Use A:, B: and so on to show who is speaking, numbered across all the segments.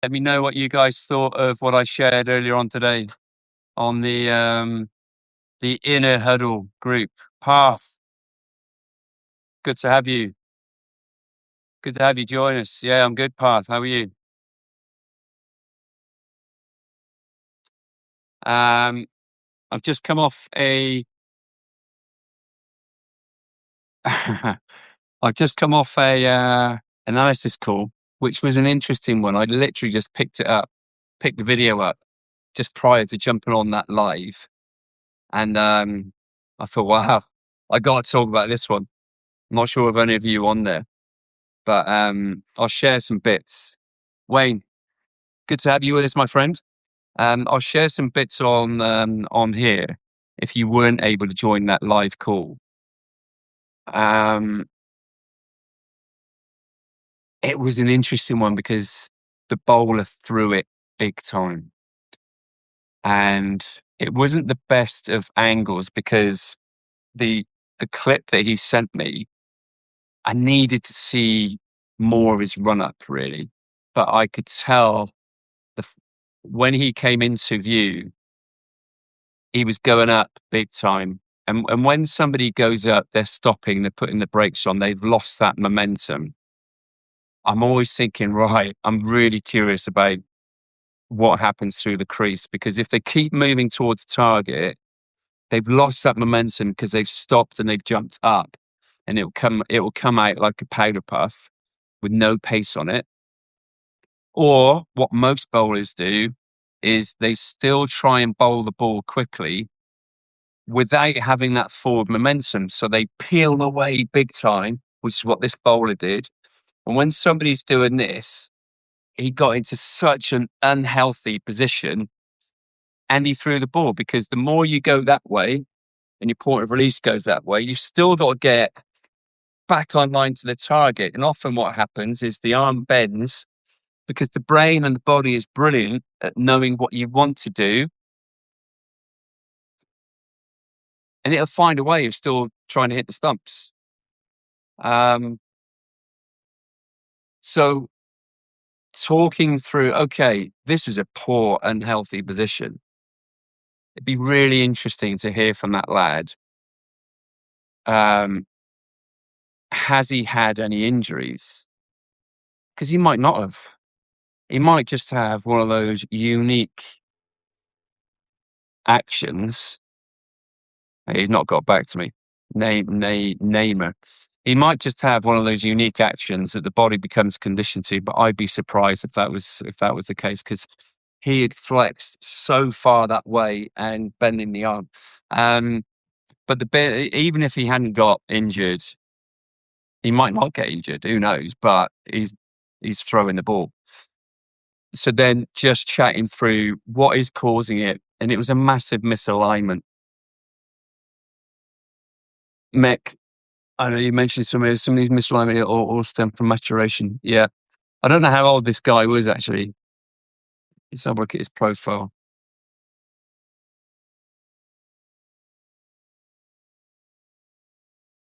A: Let me know what you guys thought of what I shared earlier on today on the Inner Huddle group. Path, good to have you. Good to have you join us. Yeah, I'm good, Path. How are you? Um, I've just come off a I've just come off a analysis call, which was an interesting one. I literally just picked the video up just prior to jumping on that live. And I thought, wow, I got to talk about this one. I'm not sure if any of you on there, but I'll share some bits. Wayne, good to have you with us, my friend. I'll share some bits on here if you weren't able to join that live call. It was an interesting one because the bowler threw it big time, and it wasn't the best of angles because the clip that he sent me, I needed to see more of his run up really, but I could tell when he came into view, he was going up big time. And when somebody goes up, they're stopping, they're putting the brakes on, they've lost that momentum. I'm always thinking, right, I'm really curious about what happens through the crease, because if they keep moving towards target, they've lost that momentum because they've stopped and they've jumped up, and it will come out like a powder puff with no pace on it. Or what most bowlers do is they still try and bowl the ball quickly without having that forward momentum. So they peel away big time, which is what this bowler did. And when somebody's doing this, he got into such an unhealthy position and he threw the ball, because the more you go that way and your point of release goes that way, you've still got to get back online to the target. And often what happens is the arm bends because the brain and the body is brilliant at knowing what you want to do. And it'll find a way of still trying to hit the stumps. So talking through, okay, this is a poor, unhealthy position. It'd be really interesting to hear from that lad. Has he had any injuries? Because he might not have. He might just have one of those unique actions. He's not got back to me. Namer. He might just have one of those unique actions that the body becomes conditioned to. But I'd be surprised if that was the case, because he had flexed so far that way and bending the arm. But even if he hadn't got injured, he might not get injured. Who knows? But he's throwing the ball. So then just chatting through what is causing it, and it was a massive misalignment. Mick, I know you mentioned some of these misalignment all stem from maturation. Yeah. I don't know how old this guy was actually. Let's have a look at his profile.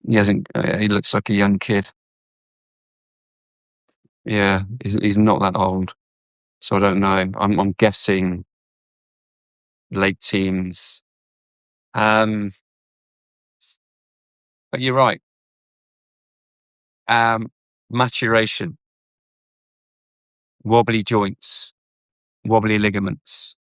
A: He looks like a young kid. Yeah, he's not that old. So I don't know. I'm guessing late teens. But you're right. Maturation, wobbly joints, wobbly ligaments,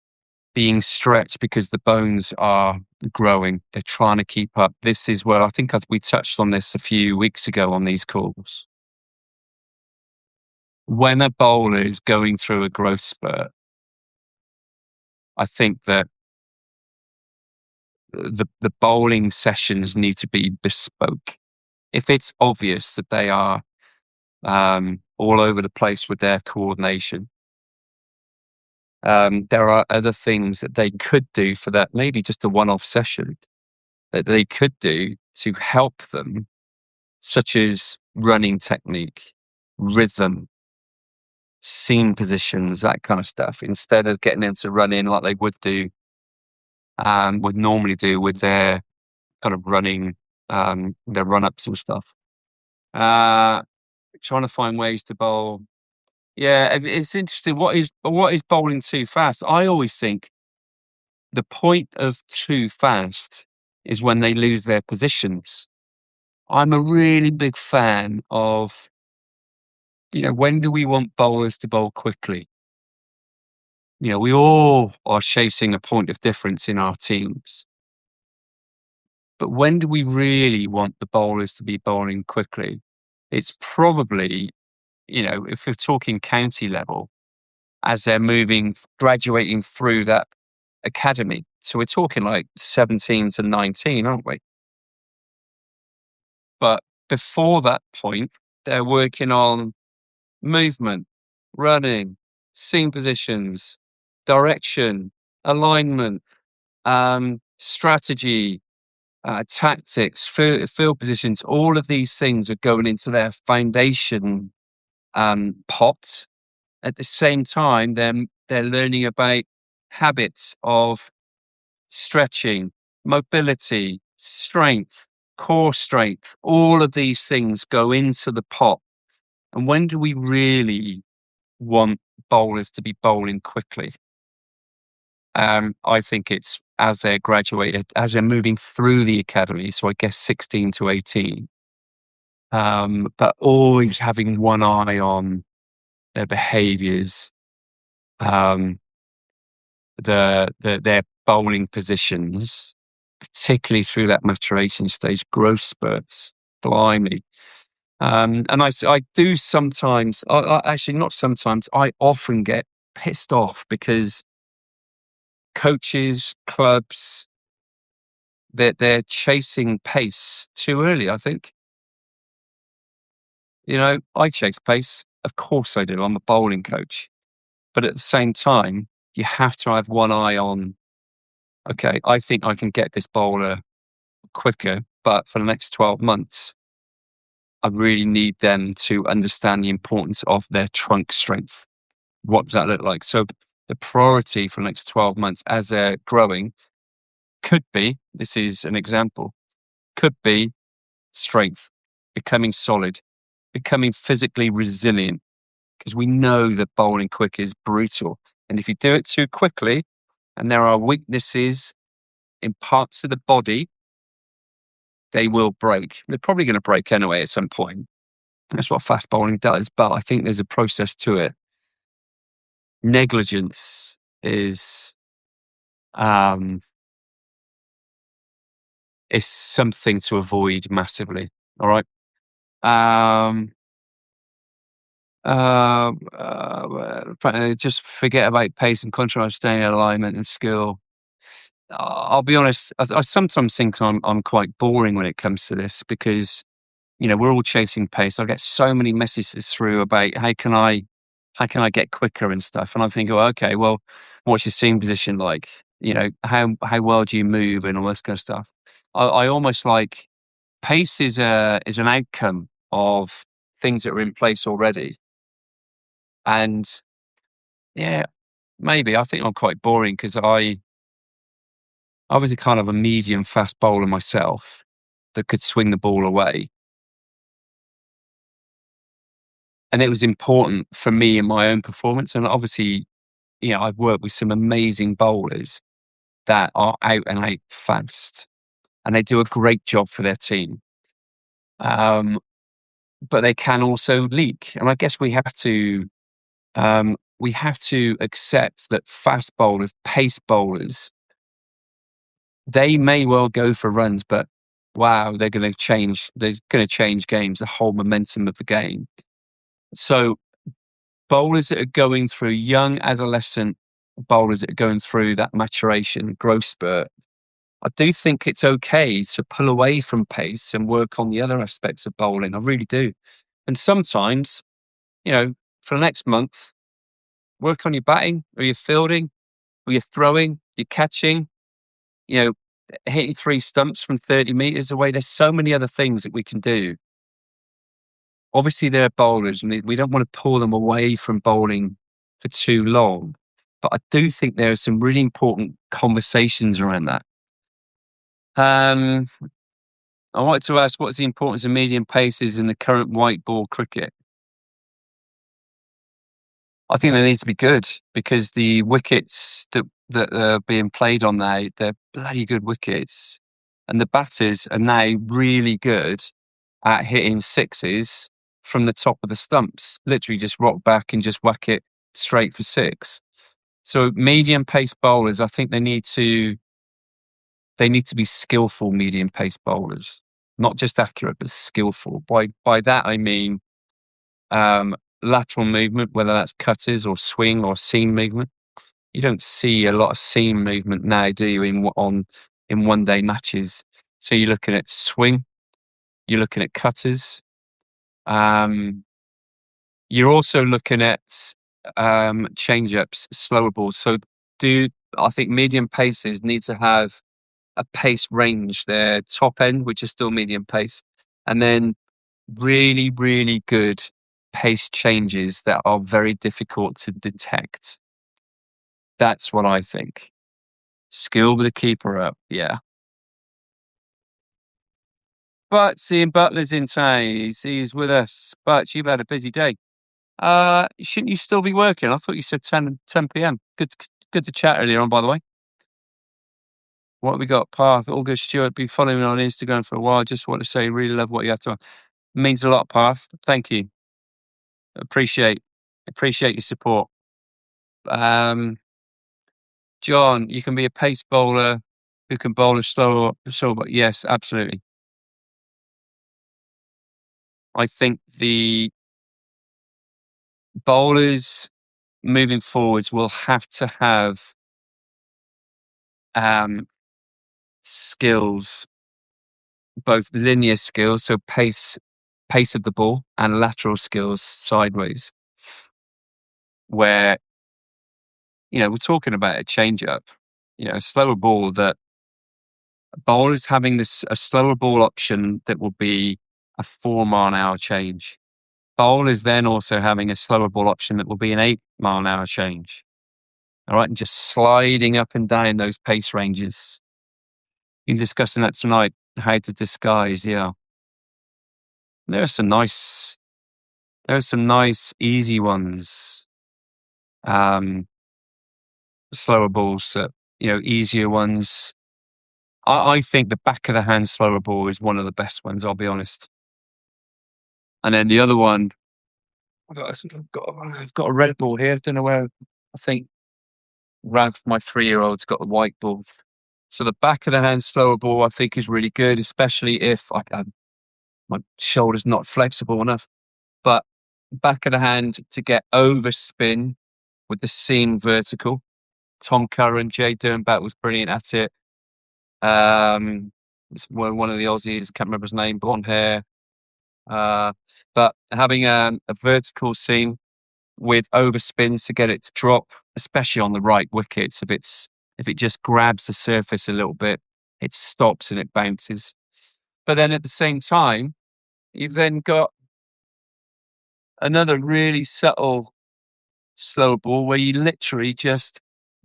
A: being stretched because the bones are growing. They're trying to keep up. This is where I think we touched on this a few weeks ago on these calls. When a bowler is going through a growth spurt, I think that the bowling sessions need to be bespoke. If it's obvious that they are all over the place with their coordination, there are other things that they could do for that, maybe just a one-off session that they could do to help them, such as running technique, rhythm, seam positions, that kind of stuff, instead of getting them to run in like they would normally do with their kind of running, their run-ups and stuff. Trying to find ways to bowl Yeah, it's interesting. What is bowling too fast? I always think the point of too fast is when they lose their positions. I'm a really big fan of, when do we want bowlers to bowl quickly? We all are chasing a point of difference in our teams. But when do we really want the bowlers to be bowling quickly? It's probably, if we're talking county level, as they're graduating through that academy. So we're talking like 17 to 19, aren't we? But before that point, they're working on movement, running, seam positions, direction, alignment, strategy, tactics, field positions. All of these things are going into their foundation pot. At the same time, they're learning about habits of stretching, mobility, strength, core strength. All of these things go into the pot. And when do we really want bowlers to be bowling quickly? I think it's as they're graduated, as they're moving through the academy. So I guess 16 to 18. But always having one eye on their behaviours, um, their bowling positions, particularly through that maturation stage, growth spurts. Blimey. And I do sometimes, actually not sometimes, I often get pissed off because coaches, clubs, they're chasing pace too early, I think. I chase pace. Of course I do. I'm a bowling coach. But at the same time, you have to have one eye on, okay, I think I can get this bowler quicker, but for the next 12 months, I really need them to understand the importance of their trunk strength. What does that look like? So the priority for the next 12 months as they're growing could be, this is an example, could be strength, becoming solid, becoming physically resilient, because we know that bowling quick is brutal. And if you do it too quickly and there are weaknesses in parts of the body, they will break. They're probably going to break anyway at some point. That's what fast bowling does. But I think there's a process to it. Negligence um, is something to avoid massively. All right. Um, just forget about pace and control, staying in alignment and skill. I'll be honest. I sometimes think I'm quite boring when it comes to this because we're all chasing pace. I get so many messages through about how can I get quicker and stuff, and I'm thinking, well, okay, well, what's your seam position like? How well do you move and all this kind of stuff. I almost like pace is an outcome of things that are in place already, and yeah, maybe I think I'm quite boring because I was a kind of a medium fast bowler myself that could swing the ball away. And it was important for me in my own performance. And obviously, I've worked with some amazing bowlers that are out and out fast and they do a great job for their team. Um, but they can also leak. And I guess we have to accept that fast bowlers, pace bowlers, they may well go for runs, but wow, they're going to change. They're going to change games, the whole momentum of the game. So bowlers that are going through young adolescent bowlers that are going through that maturation growth spurt, I do think it's okay to pull away from pace and work on the other aspects of bowling. I really do. And sometimes, for the next month, work on your batting or your fielding or your throwing, your catching, you know, hitting three stumps from 30 meters away. There's so many other things that we can do. Obviously, they're bowlers and we don't want to pull them away from bowling for too long. But I do think there are some really important conversations around that. Um, I wanted to ask, what's the importance of medium paces in the current white ball cricket? I think they need to be good because the wickets that are being played on now, they're bloody good wickets. And the batters are now really good at hitting sixes from the top of the stumps. Literally just rock back and just whack it straight for six. So medium pace bowlers, I think they need to be skillful medium pace bowlers, not just accurate, but skillful. By that I mean um, lateral movement, whether that's cutters or swing or seam movement. You don't see a lot of seam movement now, do you, in one day matches? So you're looking at swing, you're looking at cutters, um, you're also looking at change ups, slower balls. So do I think medium paces need to have a pace range, their top end, which is still medium pace, and then really, really good pace changes that are very difficult to detect. That's what I think. Skill the keeper up, yeah. But seeing Butler's in town, he's with us. But you've had a busy day. Shouldn't you still be working? I thought you said 10 p.m. Good to chat earlier on, by the way. What have we got? Path, all good. Stuart, been following me on Instagram for a while. Just want to say, really love what you have to. Means a lot, Path. Thank you. Appreciate your support. Um, John, you can be a pace bowler who can bowl a slower. But yes, absolutely. I think the bowlers moving forwards will have to have um, skills, both linear skills, so pace of the ball, and lateral skills sideways. Where we're talking about a change up, a slower ball that bowlers having a slower ball option that will be a 4 mile an hour change. Bowlers then also having a slower ball option that will be an 8 mile an hour change. All right, and just sliding up and down those pace ranges. Been discussing that tonight, how to disguise. Yeah, there are some nice, easy ones. Slower balls, easier ones. I think the back of the hand slower ball is one of the best ones. I'll be honest. And then the other one, I've got a red ball here. Don't know where. I think Ralph, my 3-year-old's got a white ball. So the back of the hand slower ball, I think, is really good, especially if my shoulder's not flexible enough. But back of the hand to get overspin with the seam vertical. Tom Curran, Jay Dernbat was brilliant at it. It's one of the Aussies, can't remember his name, blonde hair. But having a vertical seam with overspins to get it to drop, especially on the right wickets, if it just grabs the surface a little bit, it stops and it bounces. But then at the same time, you've then got another really subtle slow ball where you literally just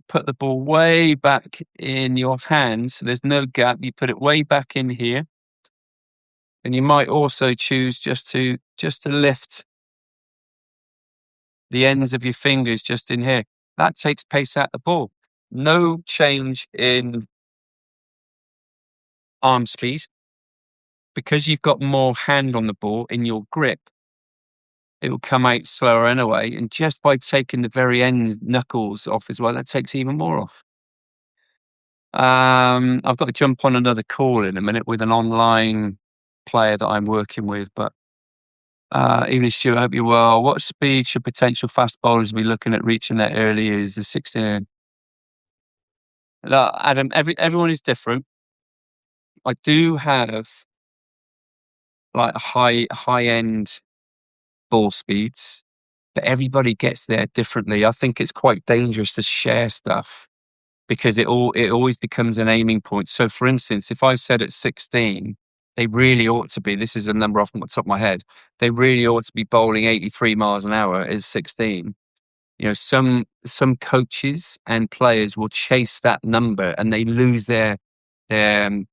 A: put the ball way back in your hand, so there's no gap. You put it way back in here, and you might also choose just to lift the ends of your fingers just in here. That takes pace out the ball. No change in arm speed because you've got more hand on the ball in your grip. It will come out slower anyway, and just by taking the very end knuckles off as well, that takes even more off. I've got to jump on another call in a minute with an online player that I'm working with, but evening, Stuart, I hope you're well. What speed should potential fast bowlers be looking at reaching their early years, the 16? Look, Adam, everyone is different. I do have like high end ball speeds, but everybody gets there differently. I think it's quite dangerous to share stuff because it always becomes an aiming point. So, for instance, if I said at 16, they really ought to be. This is a number off the top of my head. They really ought to be bowling 83 miles an hour at 16. Some coaches and players will chase that number and they lose their bowling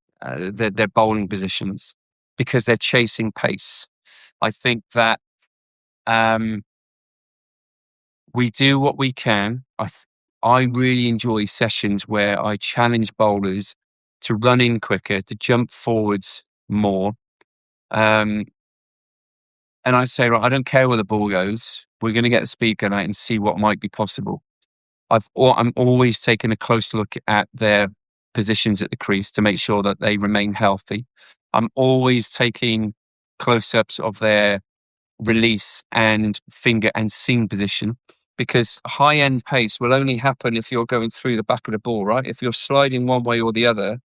A: positions because they're chasing pace. I think that we do what we can. I really enjoy sessions where I challenge bowlers to run in quicker, to jump forwards more. Um, and I say, right, I don't care where the ball goes. We're going to get the speed gun out and see what might be possible. I'm always taking a close look at their positions at the crease to make sure that they remain healthy. I'm always taking close-ups of their release and finger and seam position, because high end pace will only happen if you're going through the back of the ball, right? If you're sliding one way or the other,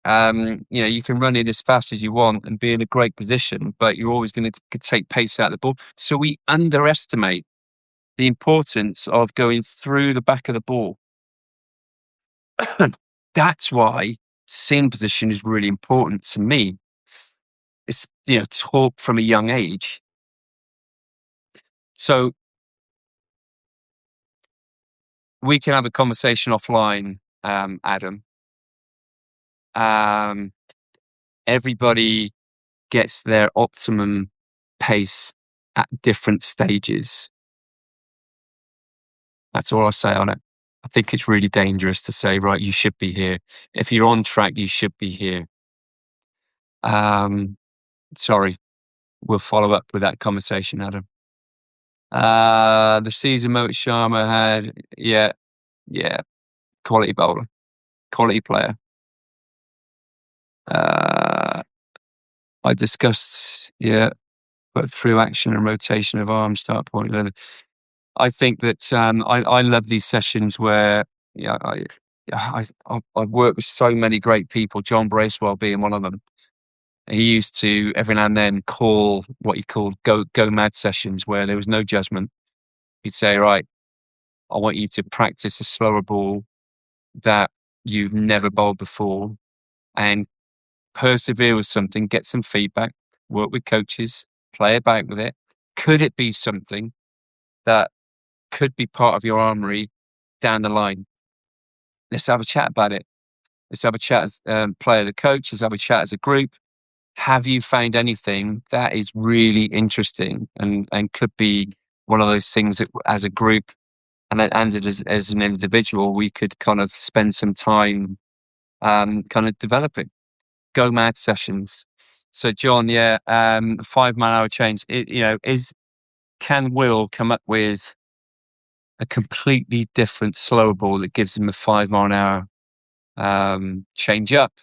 A: you can run it as fast as you want and be in a great position, but you're always going to take pace out of the ball. So we underestimate the importance of going through the back of the ball. That's why seam position is really important to me. It's, taught from a young age. So we can have a conversation offline, Adam. Um, Everybody gets their optimum pace at different stages. That's all I say on it. I think it's really dangerous to say, right, you should be here. If you're on track, you should be here. Sorry, we'll follow up with that conversation, Adam. The season Mohit Sharma had, yeah, quality bowler, quality player. I discussed, but through action and rotation of arms, start point. I think that I love these sessions where, yeah, I've worked with so many great people, John Bracewell being one of them. He used to every now and then call what he called go mad sessions, where there was no judgment. He'd say, right, I want you to practice a slower ball that you've never bowled before, and persevere with something, get some feedback, work with coaches, play about with it. Could it be something that could be part of your armory down the line? Let's have a chat about it. Let's have a chat as player, the coach. Let's have a chat as a group. Have you found anything that is really interesting and could be one of those things that, as a group and as an individual, we could kind of spend some time kind of developing? Go mad sessions. So John, 5 mile an hour change. Can Will come up with a completely different slower ball that gives him a 5 mile an hour change up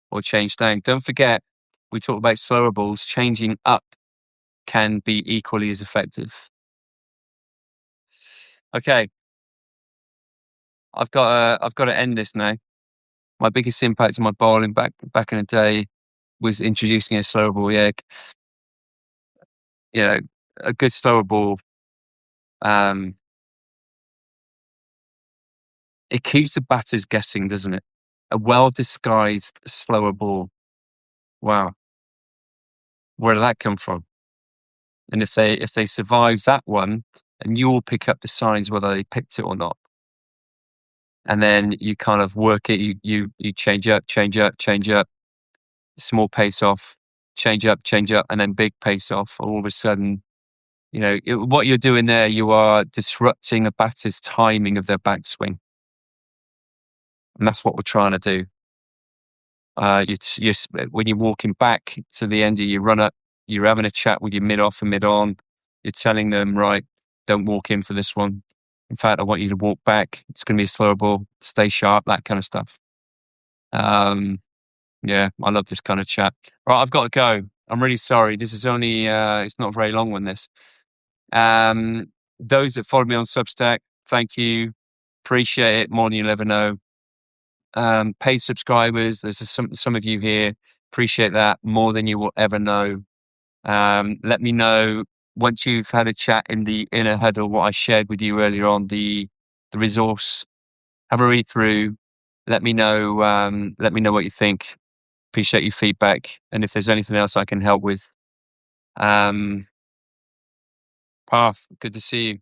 A: or change down? Don't forget, we talked about slower balls. Changing up can be equally as effective. Okay, I've got to end this now. My biggest impact in my bowling back in the day was introducing a slower ball. Yeah, a good slower ball. It keeps the batters guessing, doesn't it? A well-disguised slower ball. Wow, where did that come from? And if they survive that one, and you'll pick up the signs whether they picked it or not, and then you kind of work it. You change up, small pace off, change up, and then big pace off. All of a sudden, what you're doing there, you are disrupting a batter's timing of their backswing, and that's what we're trying to do. When you're walking back to the end of your run up, you're having a chat with your mid off and mid on. You're telling them, right, don't walk in for this one. In fact, I want you to walk back. It's going to be a slower ball. Stay sharp, that kind of stuff. Yeah, I love this kind of chat. Right, I've got to go. I'm really sorry. This is only, it's not a very long one, this. Those that follow me on Substack, thank you. Appreciate it more than you'll ever know. Paid subscribers, there's some of you here. Appreciate that more than you will ever know. Let me know once you've had a chat in the inner huddle, what I shared with you earlier on, the resource. Have a read through. Let me know what you think. Appreciate your feedback. And if there's anything else I can help with. Path, good to see you.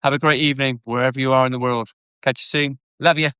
A: Have a great evening wherever you are in the world. Catch you soon. Love you.